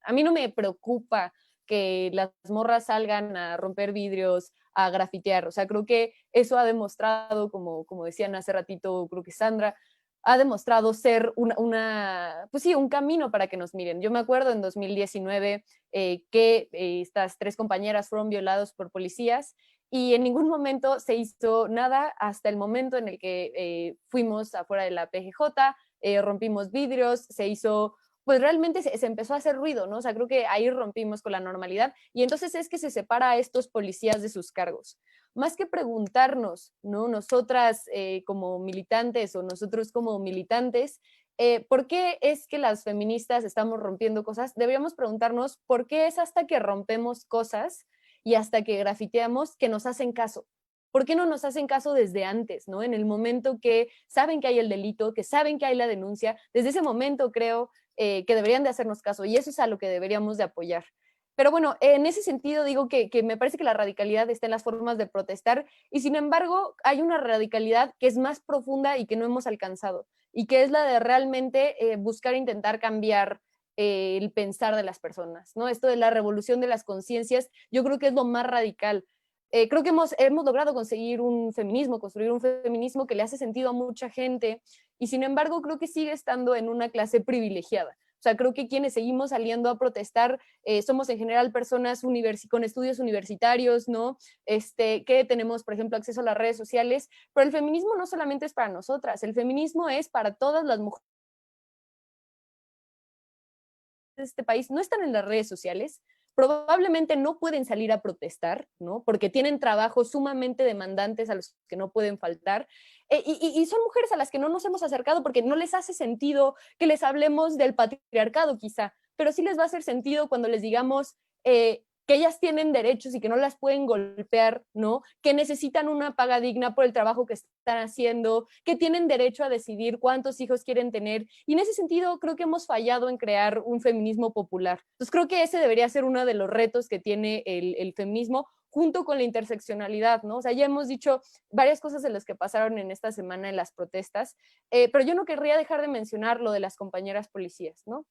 A mí no me preocupa que las morras salgan a romper vidrios, a grafitear. O sea, creo que eso ha demostrado, como decían hace ratito, creo que Sandra, ha demostrado ser pues sí, un camino para que nos miren. Yo me acuerdo en 2019 que estas 3 compañeras fueron violadas por policías y en ningún momento se hizo nada hasta el momento en el que fuimos afuera de la PGJ, rompimos vidrios, se hizo, pues realmente se empezó a hacer ruido, ¿no? O sea, creo que ahí rompimos con la normalidad y entonces es que se separa a estos policías de sus cargos. Más que preguntarnos, ¿no? Nosotras como militantes o nosotros como militantes, ¿por qué es que las feministas estamos rompiendo cosas? Deberíamos preguntarnos por qué es hasta que rompemos cosas y hasta que grafiteamos que nos hacen caso. ¿Por qué no nos hacen caso desde antes, ¿no? En el momento que saben que hay el delito, que saben que hay la denuncia, desde ese momento creo que deberían de hacernos caso, y eso es a lo que deberíamos de apoyar. Pero bueno, en ese sentido digo que me parece que la radicalidad está en las formas de protestar, y sin embargo hay una radicalidad que es más profunda y que no hemos alcanzado, y que es la de realmente buscar intentar cambiar el pensar de las personas, ¿no? Esto de la revolución de las conciencias, yo creo que es lo más radical. Creo que hemos logrado conseguir un feminismo, construir un feminismo que le hace sentido a mucha gente, y sin embargo creo que sigue estando en una clase privilegiada. O sea, creo que quienes seguimos saliendo a protestar somos en general personas con estudios universitarios, ¿no? Que tenemos, por ejemplo, acceso a las redes sociales, pero el feminismo no solamente es para nosotras, el feminismo es para todas las mujeres de este país. No están en las redes sociales, probablemente no pueden salir a protestar, ¿no? Porque tienen trabajos sumamente demandantes a los que no pueden faltar. Y son mujeres a las que no nos hemos acercado porque no les hace sentido que les hablemos del patriarcado, quizá, pero sí les va a hacer sentido cuando les digamos que ellas tienen derechos y que no las pueden golpear, ¿no? Que necesitan una paga digna por el trabajo que están haciendo, que tienen derecho a decidir cuántos hijos quieren tener. Y en ese sentido creo que hemos fallado en crear un feminismo popular. Entonces creo que ese debería ser uno de los retos que tiene el feminismo, junto con la interseccionalidad, ¿no? O sea, ya hemos dicho varias cosas de las que pasaron en esta semana en las protestas, pero yo no querría dejar de mencionar lo de las compañeras policías, ¿no?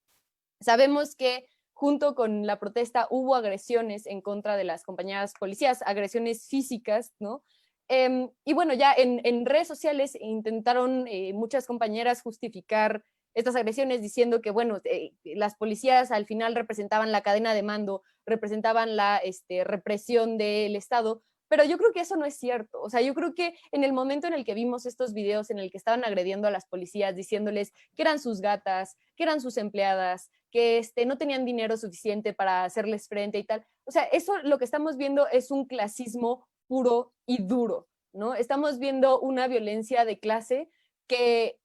Sabemos que junto con la protesta hubo agresiones en contra de las compañeras policías, agresiones físicas, ¿no? Y bueno, ya en redes sociales intentaron muchas compañeras justificar estas agresiones diciendo que, bueno, las policías al final representaban la cadena de mando, representaban la represión del Estado, pero yo creo que eso no es cierto. O sea, yo creo que en el momento en el que vimos estos videos en el que estaban agrediendo a las policías, diciéndoles que eran sus gatas, que eran sus empleadas, que no tenían dinero suficiente para hacerles frente y tal. O sea, eso lo que estamos viendo es un clasismo puro y duro, ¿no? Estamos viendo una violencia de clase que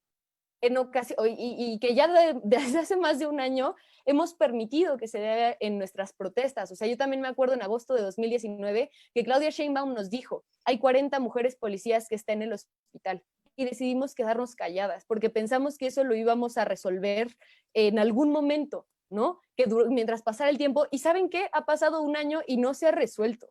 y que ya desde hace más de un año hemos permitido que se dé en nuestras protestas. O sea, yo también me acuerdo en agosto de 2019 que Claudia Sheinbaum nos dijo, hay 40 mujeres policías que están en el hospital, y decidimos quedarnos calladas porque pensamos que eso lo íbamos a resolver en algún momento, ¿no? Mientras pasara el tiempo, y ¿saben qué? Ha pasado un año y no se ha resuelto.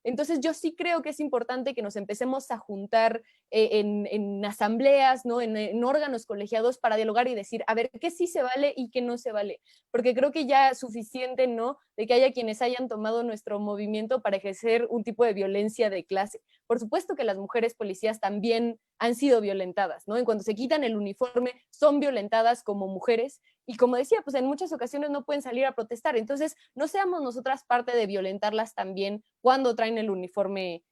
Entonces yo sí creo que es importante que nos empecemos a juntar en asambleas, ¿no? En órganos colegiados para dialogar y decir, a ver, qué sí se vale y qué no se vale. Porque creo que ya es suficiente, ¿no? De que haya quienes hayan tomado nuestro movimiento para ejercer un tipo de violencia de clase. Por supuesto que las mujeres policías también han sido violentadas, ¿no? En cuanto se quitan el uniforme, son violentadas como mujeres. Y como decía, pues en muchas ocasiones no pueden salir a protestar. Entonces, no seamos nosotras parte de violentarlas también cuando traen el uniforme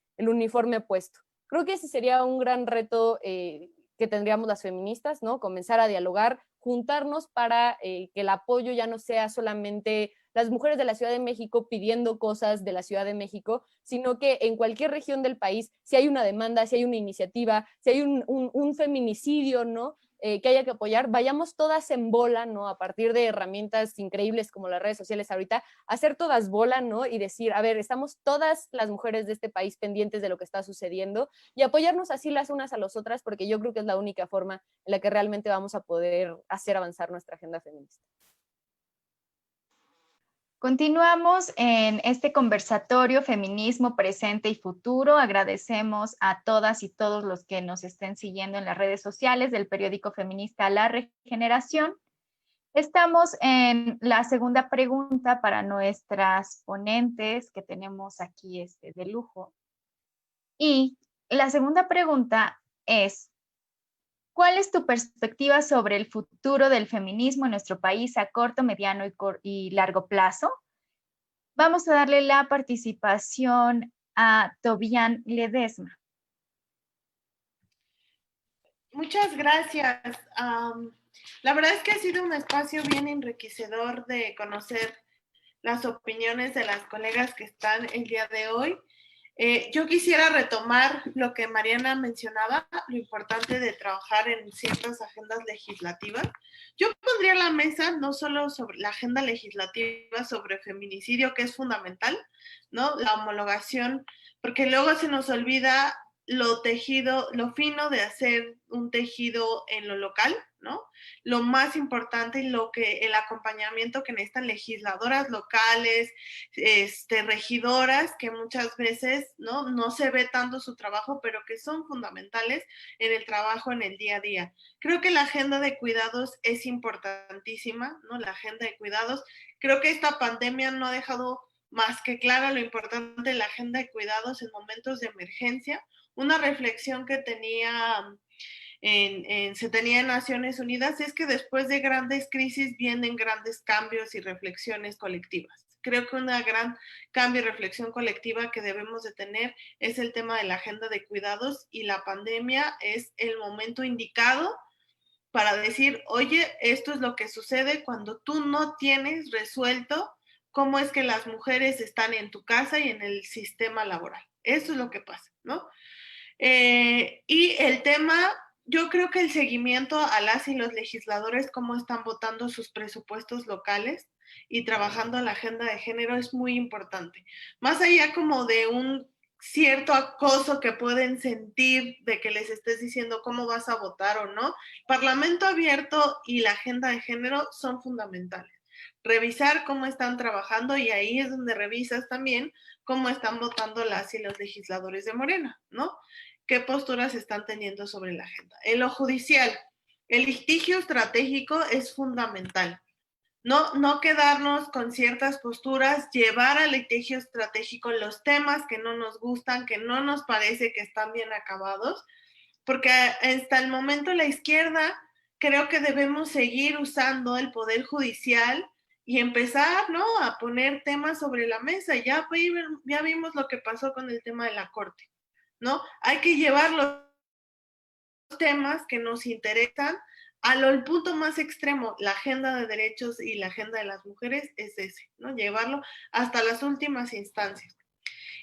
puesto. Creo que ese sería un gran reto que tendríamos las feministas, ¿no? Comenzar a dialogar, juntarnos para que el apoyo ya no sea solamente las mujeres de la Ciudad de México pidiendo cosas de la Ciudad de México, sino que en cualquier región del país, si hay una demanda, si hay una iniciativa, si hay un feminicidio, ¿no? Que haya que apoyar, vayamos todas en bola, ¿no? A partir de herramientas increíbles como las redes sociales ahorita, hacer todas bola, ¿no? Y decir, a ver, estamos todas las mujeres de este país pendientes de lo que está sucediendo y apoyarnos así las unas a las otras, porque yo creo que es la única forma en la que realmente vamos a poder hacer avanzar nuestra agenda feminista. Continuamos en este conversatorio Feminismo Presente y Futuro. Agradecemos a todas y todos los que nos estén siguiendo en las redes sociales del periódico feminista La Regeneración. Estamos en la segunda pregunta para nuestras ponentes que tenemos aquí de lujo. Y la segunda pregunta es, ¿cuál es tu perspectiva sobre el futuro del feminismo en nuestro país a corto, mediano y largo plazo? Vamos a darle la participación a Tobián Ledesma. Muchas gracias. La verdad es que ha sido un espacio bien enriquecedor de conocer las opiniones de las colegas que están el día de hoy. Yo quisiera retomar lo que Mariana mencionaba, lo importante de trabajar en ciertas agendas legislativas. Yo pondría la mesa no solo sobre la agenda legislativa sobre feminicidio, que es fundamental, ¿no? La homologación, porque luego se nos olvida lo tejido, lo fino de hacer un tejido en lo local, ¿no? Lo más importante y el acompañamiento que necesitan legisladoras locales, regidoras, que muchas veces no se ve tanto su trabajo, pero que son fundamentales en el trabajo en el día a día. Creo que la agenda de cuidados es importantísima, ¿no? La agenda de cuidados. Creo que esta pandemia no ha dejado más que clara lo importante de la agenda de cuidados en momentos de emergencia. Una reflexión que se tenía en Naciones Unidas es que después de grandes crisis vienen grandes cambios y reflexiones colectivas. Creo que una gran cambio y reflexión colectiva que debemos de tener es el tema de la agenda de cuidados, y la pandemia es el momento indicado para decir, oye, esto es lo que sucede cuando tú no tienes resuelto cómo es que las mujeres están en tu casa y en el sistema laboral. Eso es lo que pasa, ¿no? Y el tema, yo creo que el seguimiento a las y los legisladores, cómo están votando sus presupuestos locales y trabajando en la agenda de género, es muy importante. Más allá como de un cierto acoso que pueden sentir de que les estés diciendo cómo vas a votar o no, Parlamento abierto y la agenda de género son fundamentales. Revisar cómo están trabajando, y ahí es donde revisas también cómo están votando las y los legisladores de Morena, ¿no? ¿Qué posturas están teniendo sobre la agenda? En lo judicial, el litigio estratégico es fundamental. No quedarnos con ciertas posturas, llevar al litigio estratégico los temas que no nos gustan, que no nos parece que están bien acabados, porque hasta el momento la izquierda creo que debemos seguir usando el poder judicial y empezar, ¿no?, a poner temas sobre la mesa. Ya vimos lo que pasó con el tema de la Corte, ¿no? Hay que llevar los temas que nos interesan al punto más extremo. La agenda de derechos y la agenda de las mujeres es ese, ¿no? Llevarlo hasta las últimas instancias.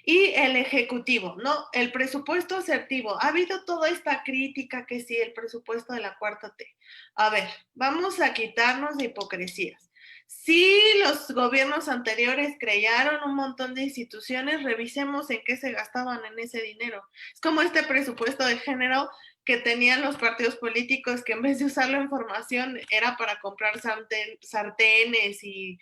Y el ejecutivo, ¿no? El presupuesto asertivo. Ha habido toda esta crítica que sí, el presupuesto de la cuarta T. A ver, vamos a quitarnos de hipocresías. Sí, los gobiernos anteriores crearon un montón de instituciones, revisemos en qué se gastaban en ese dinero. Es como este presupuesto de género que tenían los partidos políticos, que en vez de usarlo en formación era para comprar sartenes y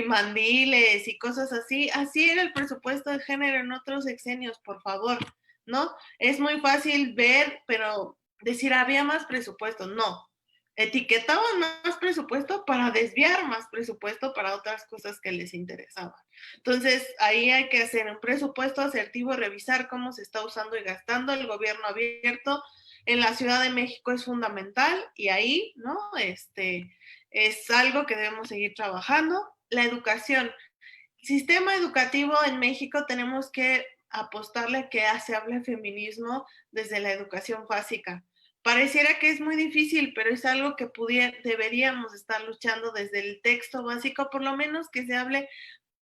mandiles y cosas así. Así era el presupuesto de género en otros sexenios, por favor, ¿no? Es muy fácil ver, pero decir había más presupuesto, no. Etiquetaban más presupuesto para desviar más presupuesto para otras cosas que les interesaban. Entonces, ahí hay que hacer un presupuesto asertivo, revisar cómo se está usando y gastando. El gobierno abierto en la Ciudad de México es fundamental, y ahí, ¿no? Es algo que debemos seguir trabajando. La educación. Sistema educativo en México tenemos que apostarle a que se hable de feminismo desde la educación básica. Pareciera que es muy difícil, pero es algo que deberíamos estar luchando desde el texto básico, por lo menos que se hable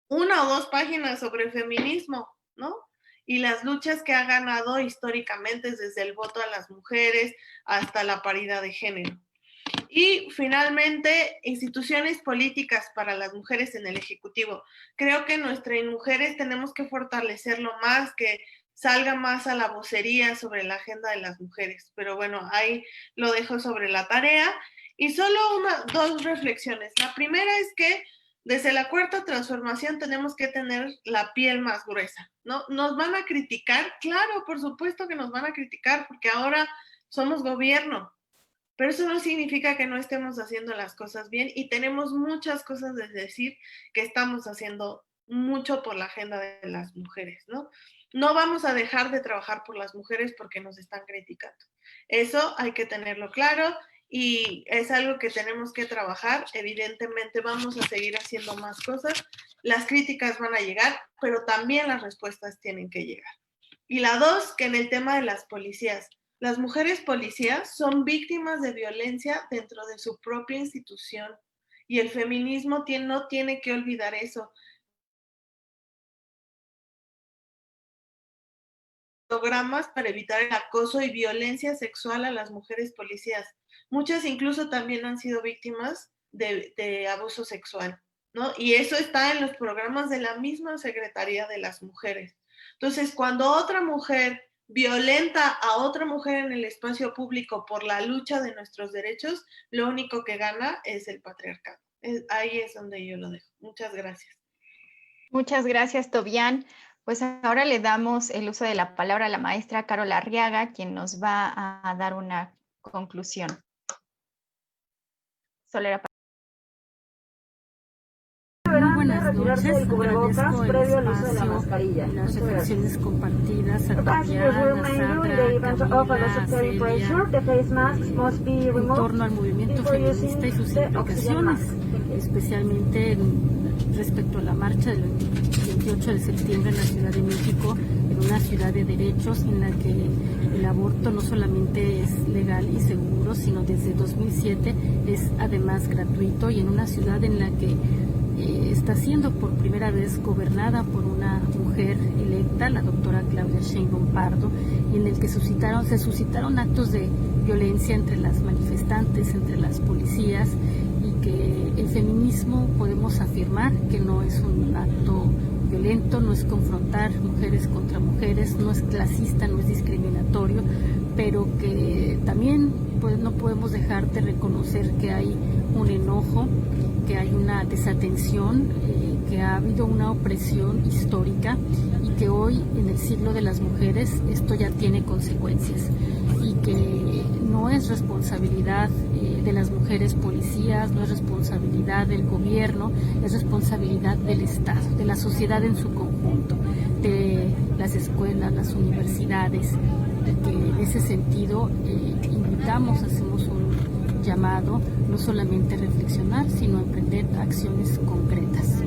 1 o 2 páginas sobre feminismo, ¿no? Y las luchas que ha ganado históricamente desde el voto a las mujeres hasta la paridad de género. Y finalmente, instituciones políticas para las mujeres en el Ejecutivo. Creo que nuestras mujeres tenemos que fortalecerlo más, que salga más a la vocería sobre la agenda de las mujeres. Pero bueno, ahí lo dejo sobre la tarea. Y solo 2 reflexiones. La primera es que desde la cuarta transformación tenemos que tener la piel más gruesa, ¿no? ¿Nos van a criticar? Claro, por supuesto que nos van a criticar, porque ahora somos gobierno. Pero eso no significa que no estemos haciendo las cosas bien, y tenemos muchas cosas de decir que estamos haciendo mucho por la agenda de las mujeres, ¿no? No vamos a dejar de trabajar por las mujeres porque nos están criticando. Eso hay que tenerlo claro, y es algo que tenemos que trabajar. Evidentemente vamos a seguir haciendo más cosas. Las críticas van a llegar, pero también las respuestas tienen que llegar. Y la 2, que en el tema de las policías. Las mujeres policías son víctimas de violencia dentro de su propia institución, y el feminismo no tiene que olvidar eso. programas para evitar el acoso y violencia sexual a las mujeres policías. Muchas incluso también han sido víctimas de abuso sexual, ¿no? Y eso está en los programas de la misma Secretaría de las Mujeres. Entonces, cuando otra mujer violenta a otra mujer en el espacio público por la lucha de nuestros derechos, lo único que gana es el patriarcado. Ahí es donde yo lo dejo. Muchas gracias. Muchas gracias, Tobián. Pues ahora le damos el uso de la palabra a la maestra Carol Arriaga, quien nos va a dar una conclusión. Solera. Muy buenas noches, agradezco el espacio y las reflexiones compartidas a Tobián, a Sandra, a Celia, en torno al movimiento feminista y sus implicaciones, especialmente respecto a la marcha del 28 de septiembre en la Ciudad de México, en una ciudad de derechos en la que el aborto no solamente es legal y seguro, sino desde 2007 es además gratuito, y en una ciudad en la que está siendo por primera vez gobernada por una mujer electa, la doctora Claudia Sheinbaum Pardo, y en el que se suscitaron actos de violencia entre las manifestantes, entre las policías, y que el feminismo podemos afirmar que no es un acto violento, no es confrontar mujeres contra mujeres, no es clasista, no es discriminatorio, pero que también pues, no podemos dejar de reconocer que hay un enojo, que hay una desatención, que ha habido una opresión histórica y que hoy, en el siglo de las mujeres, esto ya tiene consecuencias y que no es responsabilidad de las mujeres policías, no es responsabilidad del gobierno, es responsabilidad del Estado, de la sociedad en su conjunto, de las escuelas, las universidades, y que en ese sentido invitamos, hacemos un llamado, no solamente a reflexionar, sino a emprender acciones concretas.